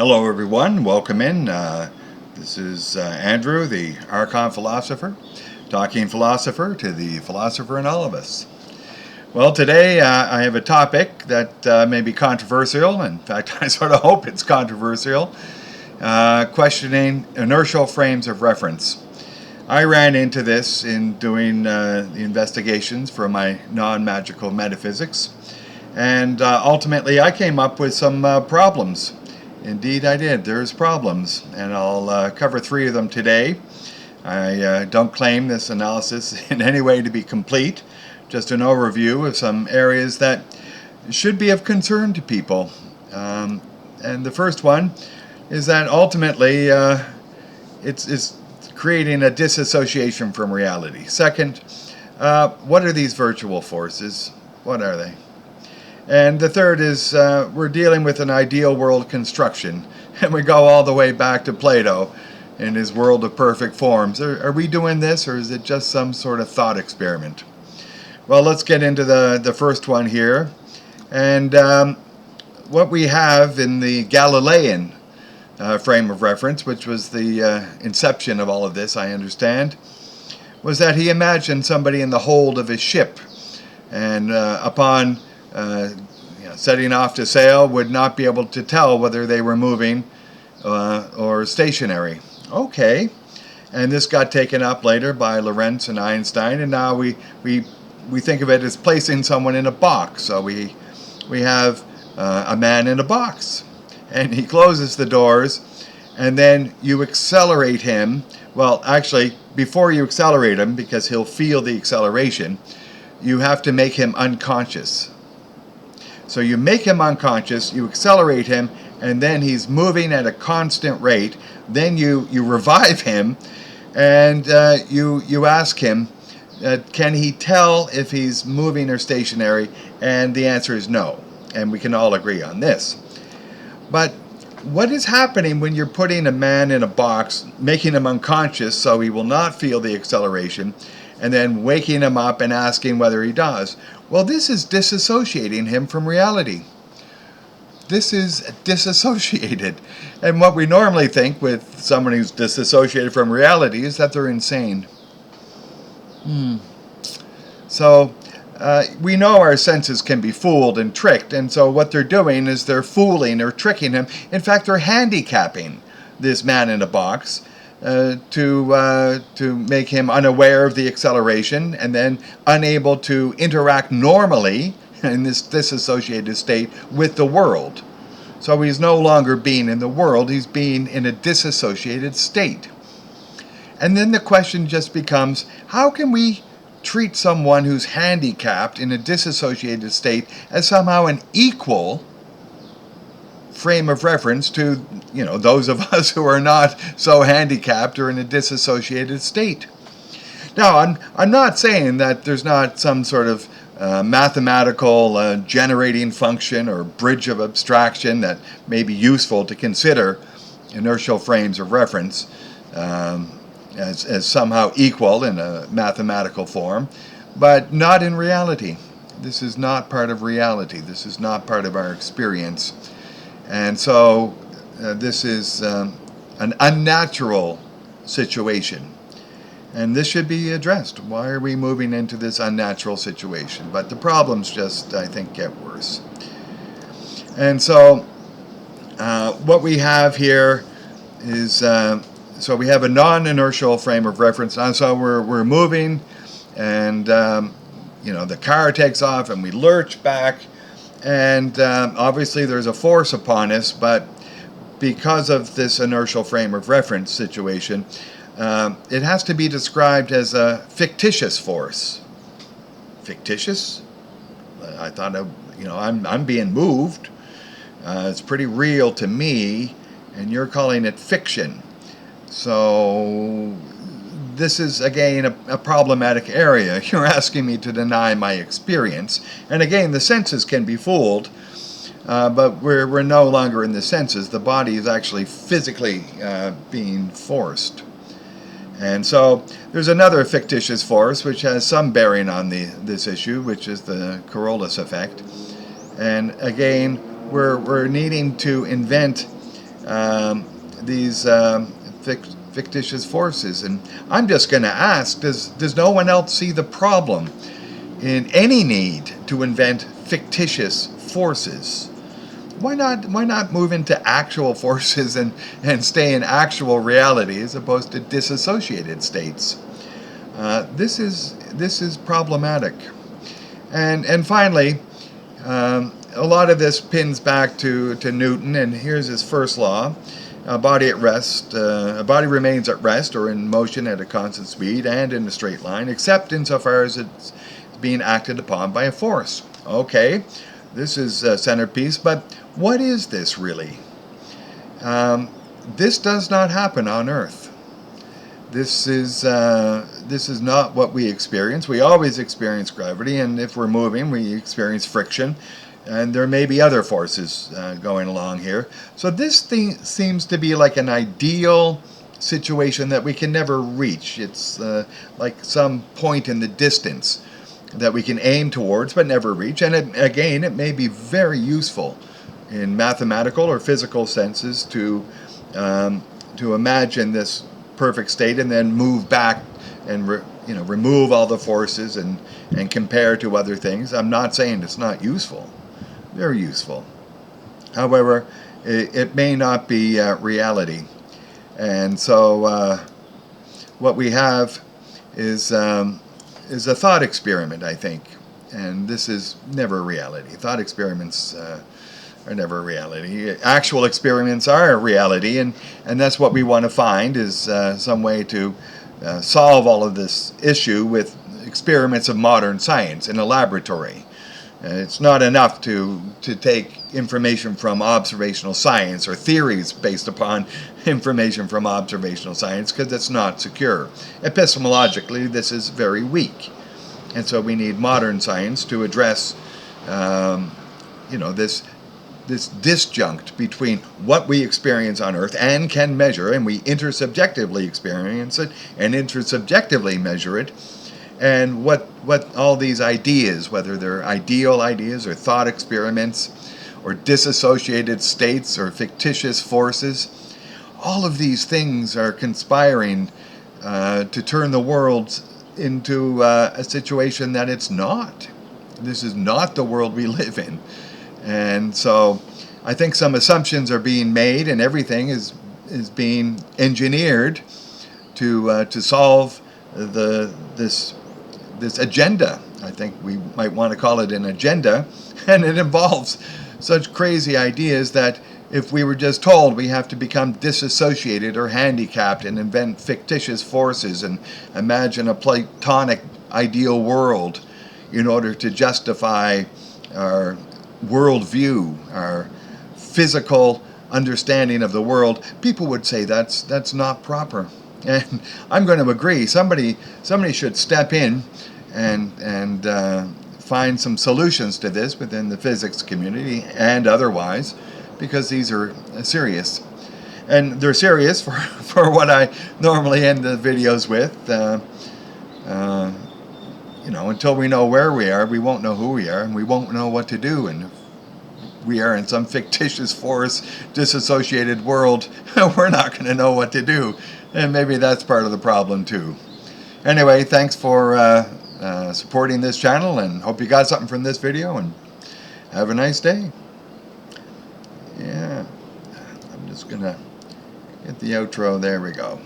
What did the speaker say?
Hello everyone, welcome in. This is Andrew, the Archon Philosopher, talking philosopher to the philosopher in all of us. Well, today I have a topic that may be controversial. In fact, I sort of hope it's controversial. Questioning inertial frames of reference. I ran into this in doing the investigations for my non-magical metaphysics, and ultimately I came up with some problems. Indeed I did. There's problems, and I'll cover three of them today. I don't claim this analysis in any way to be complete, just an overview of some areas that should be of concern to people. And the first one is that ultimately it's creating a disassociation from reality. Second, what are these virtual forces? What are they? And the third is we're dealing with an ideal world construction, and we go all the way back to Plato in his world of perfect forms. Are we doing this, or is it just some sort of thought experiment? Well, let's get into the first one here. And what we have in the Galilean frame of reference, which was the inception of all of this, I understand, was that he imagined somebody in the hold of his ship, and upon setting off to sail would not be able to tell whether they were moving or stationary. Okay, and this got taken up later by Lorentz and Einstein, and now we think of it as placing someone in a box. So we have a man in a box, and he closes the doors, and then you accelerate him. Well, actually, before you accelerate him, because he'll feel the acceleration, you have to make him unconscious. So you make him unconscious, you accelerate him, and then he's moving at a constant rate. Then you revive him, and you ask him, can he tell if he's moving or stationary? And the answer is no. And we can all agree on this. But what is happening when you're putting a man in a box, making him unconscious so he will not feel the acceleration, and then waking him up and asking whether he does? Well, this is disassociating him from reality. This is disassociated. And what we normally think with someone who's disassociated from reality is that they're insane. So we know our senses can be fooled and tricked, and so what they're doing is they're fooling or tricking him. In fact, they're handicapping this man in a box to make him unaware of the acceleration, and then unable to interact normally in this disassociated state with the world. So he's no longer being in the world, he's being in a disassociated state. And then the question just becomes, how can we treat someone who's handicapped in a disassociated state as somehow an equal frame of reference to, those of us who are not so handicapped or in a disassociated state? Now, I'm not saying that there's not some sort of mathematical generating function or bridge of abstraction that may be useful to consider inertial frames of reference as somehow equal in a mathematical form, but not in reality. This is not part of reality. This is not part of our experience. And so this is an unnatural situation. And this should be addressed. Why are we moving into this unnatural situation? But the problems just, I think, get worse. And so what we have here is, so we have a non-inertial frame of reference. And so we're moving, and the car takes off, and we lurch back. And obviously there's a force upon us, but because of this inertial frame of reference situation, it has to be described as a fictitious force. Fictitious? I thought, I'm being moved. It's pretty real to me, and you're calling it fiction. So this is, again, a problematic area. You're asking me to deny my experience. And again, the senses can be fooled, but we're no longer in the senses. The body is actually physically being forced. And so there's another fictitious force which has some bearing on this issue, which is the Coriolis effect. And again, we're needing to invent these fictitious forces. And I'm just going to ask, does no one else see the problem in any need to invent fictitious forces? Why not move into actual forces and stay in actual reality as opposed to disassociated states? This is problematic. And finally, a lot of this pins back to Newton, and here's his first law. A body at rest, a body remains at rest or in motion at a constant speed and in a straight line, except insofar as it's being acted upon by a force. Okay, this is a centerpiece, but what is this really? This does not happen on Earth. This is not what we experience. We always experience gravity, and if we're moving, we experience friction. And there may be other forces going along here. So this thing seems to be like an ideal situation that we can never reach. It's like some point in the distance that we can aim towards but never reach. And it may be very useful in mathematical or physical senses to imagine this perfect state and then move back and remove all the forces and compare to other things. I'm not saying it's not useful. Very useful. However, it may not be reality. And so what we have is a thought experiment, I think. And this is never reality. Thought experiments are never reality. Actual experiments are a reality, and that's what we want to find is some way to solve all of this issue with experiments of modern science in a laboratory. It's not enough to take information from observational science or theories based upon information from observational science, because it's not secure. Epistemologically, this is very weak. And so we need modern science to address this disjunct between what we experience on Earth and can measure, and we intersubjectively experience it and intersubjectively measure it, and what all these ideas, whether they're ideal ideas or thought experiments or disassociated states or fictitious forces, all of these things are conspiring to turn the world into a situation that it's not. This is not the world we live in. And so I think some assumptions are being made, and everything is being engineered to solve this agenda. I think we might want to call it an agenda, and it involves such crazy ideas that if we were just told we have to become disassociated or handicapped and invent fictitious forces and imagine a Platonic ideal world in order to justify our worldview, our physical understanding of the world, people would say that's not proper. And I'm going to agree. Somebody should step in and find some solutions to this within the physics community and otherwise, because these are serious. And they're serious for what I normally end the videos with. Until we know where we are, we won't know who we are, and we won't know what to do. And if we are in some fictitious force, disassociated world, we're not going to know what to do. And maybe that's part of the problem too. Anyway, thanks for supporting this channel, and hope you got something from this video, and have a nice day. Yeah, I'm just going to get the outro. There we go.